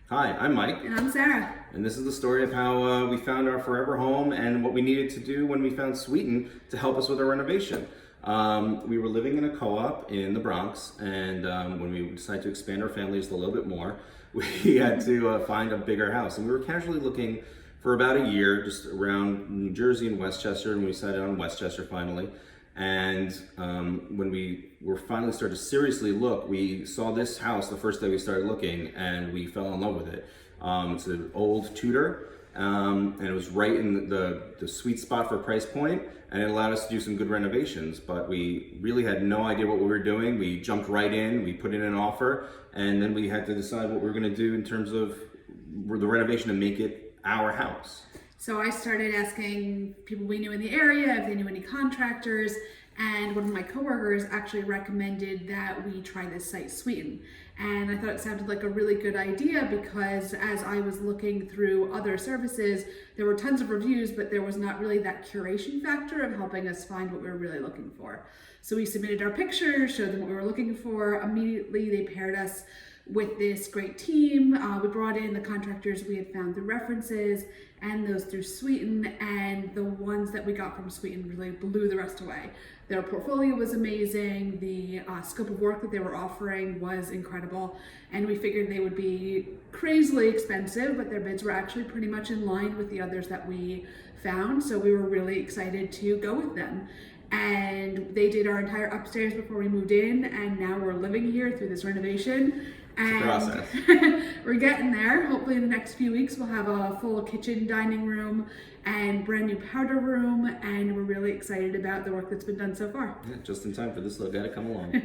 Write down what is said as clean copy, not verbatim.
Hi, I'm Mike, And I'm Sarah. and this is the story of how we found our forever home and what we needed to do when we found Sweeten to help us with our renovation. We were living in a co-op in the Bronx, and when we decided to expand our family just a little bit more, we had to find a bigger house. And we were casually looking for about a year just around New Jersey and Westchester, and we decided on Westchester finally. And when we were finally started to seriously look, we saw this house the first day we started looking, and we fell in love with it. It's an old Tudor, and it was right in the sweet spot for price point, and it allowed us to do some good renovations. But we really had no idea what we were doing. We jumped right in, we put in an offer, and then we had to decide what we were going to do in terms of the renovation to make it our house. So I started asking people we knew in the area if they knew any contractors, and one of my coworkers actually recommended that we try this site, Sweeten. And I thought it sounded like a really good idea because as I was looking through other services, there were tons of reviews, but there was not really that curation factor of helping us find what we were really looking for. So we submitted our pictures, showed them what we were looking for. Immediately they paired us with this great team. We brought in the contractors we had found through references and those through Sweeten, and the ones that we got from Sweeten really blew the rest away. Their portfolio was amazing, the scope of work that they were offering was incredible, and we figured they would be crazily expensive, but their bids were actually pretty much in line with the others that we found, so we were really excited to go with them. And they did our entire upstairs before we moved in, and now we're living here through this renovation. And process. we're getting there. Hopefully in the next few weeks we'll have a full kitchen, dining room, and brand new powder room, and we're really excited about the work that's been done so far. Yeah, just in time for this little guy to come along.